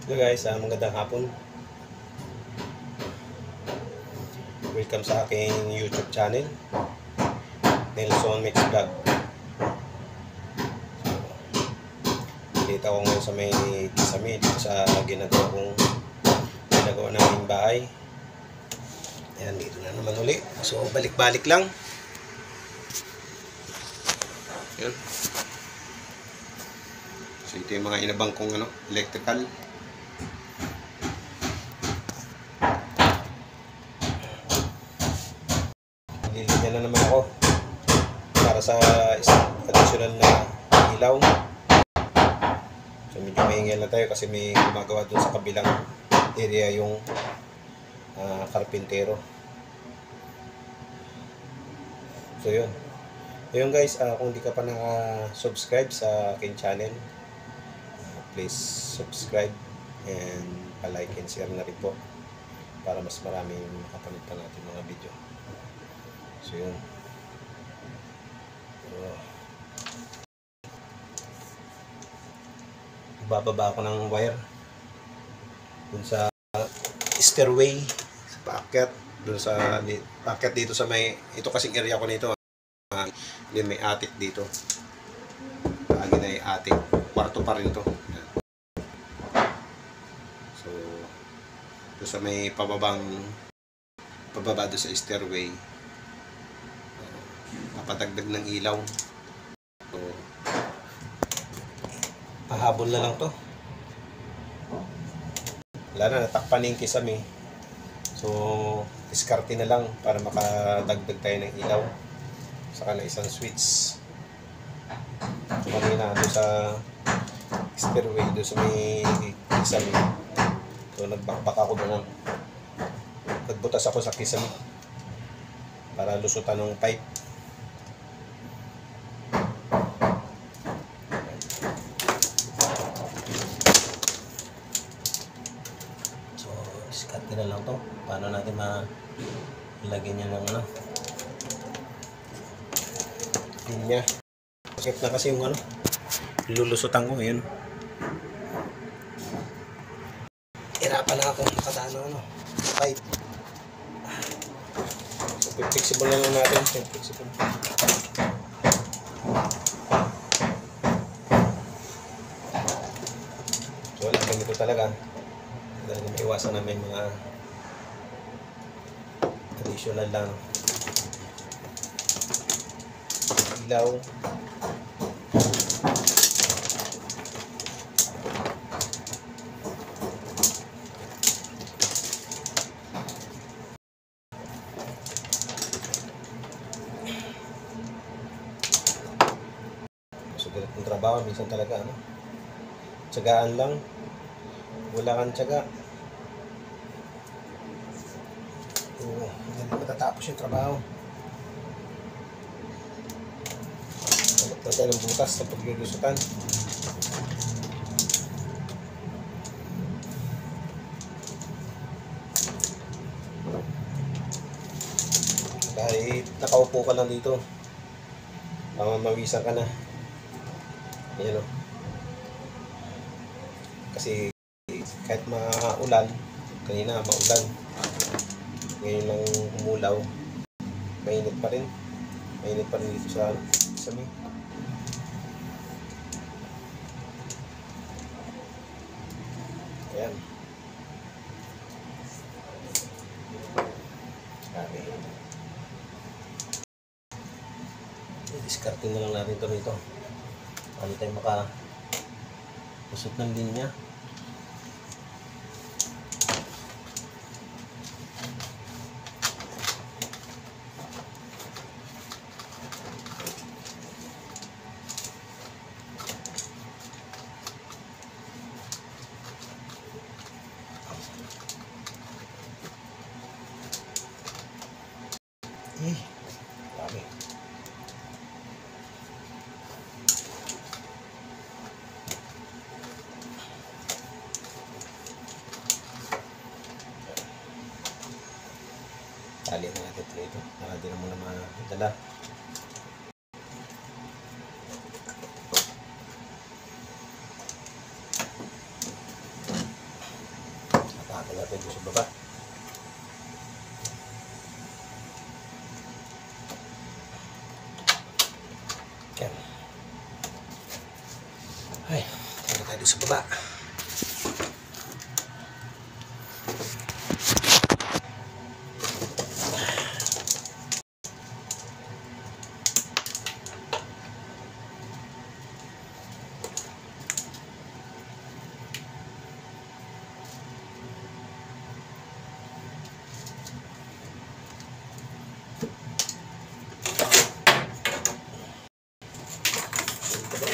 Hello guys, magandang hapon. Welcome sa aking YouTube channel, Nelson Mix Vlog. Dito ako ngayon sa may kisame, sa ginagawa naming bahay. Ayan, dito na naman uli. So, balik-balik lang. Ayan. So, ito yung mga inabang kong electrical. Lilinya na naman ako para sa additional na ilaw. So medyo mahingal na tayo kasi may gumagawa doon sa kabilang area yung karpintero. So yun. Ayun guys, kung di ka pa naka-subscribe sa aking channel, please subscribe and pa-like and share na rin po para mas maraming makapanood pa natin mga video. So yun. Bababa ako ng wire dun sa stairway sa paakyat, dun sa paakyat dito sa may, ito kasing area ko nito, may attic dito. Lagi na yung attic, kwarto pa rin to. So dun sa may pababa doon sa stairway, napatagdag ng ilaw. So pahabol na lang to. Wala na, natakpan yung kisame. So diskarte na lang para makadagdag tayo ng ilaw. Saka na isang switch. So kanina doon sa stairway, doon sa may kisame, so nagbakbak ako doon, nagbutas ako sa kisame para lusutan ng pipe. So diskarte na lang to. Paano natin malagyan niya ng linya. Sakit na kasi yung lulusutan ko ngayon. Hirapan na ako makadaan ng pipe. So flexible na lang natin. Flexible. So wala kang ito talaga. Talaga maiwasan na may mga additional lang ilaw. So ganit yung trabaho minsan talaga tsagaan lang. Wala kang tsaga, hindi matatapos yung trabaho. Tapos tayo ng butas sa paglulusutan. Kahit nakaupo ka lang dito, mamamawisan ka na. Ayan o. Kasi kahit maulan, kanina maulan, ngayon lang umulaw, mainit pa rin dito sa kisame. Ayan. Sabi, diskarte na lang natin ito rito. Paano tayo makausot ng linya. Grabe. Tali na natin ito. Para di na muna madala. Tapan natin ito sa baba. Yan. Ay, tayo tayo sa baba.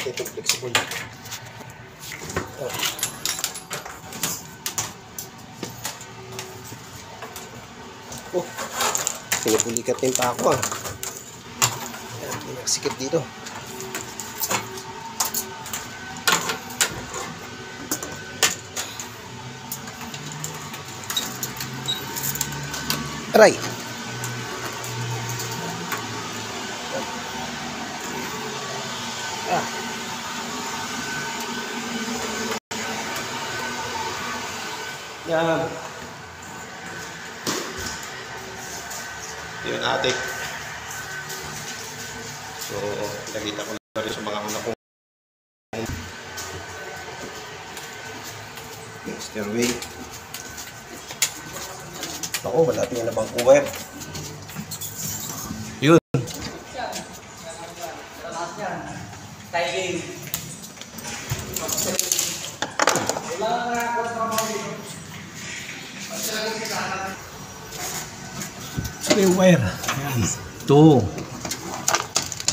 Ito flexible. Oh, pinipulikat din pa ako ah. Ayan, pinasikip dito. Aray! Ah. Yan. Yun ate. So, nakita ko na rin sa mga una kong stairway. Ako, wala tingin na bang wire. Yun. Ito yung wire. Ayan. Ito.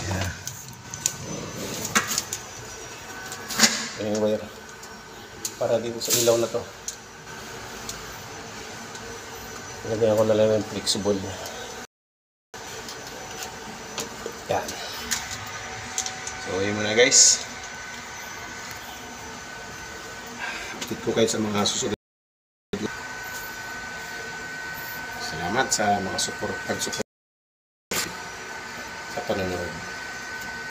Ayan. Ito yung wire. Para dito sa ilaw na to. Lagyan ko na lang yung flexible. Yan. So, yun muna guys. Update ko kayo sa mga susunod. Salamat sa mga pag-support sa panonood.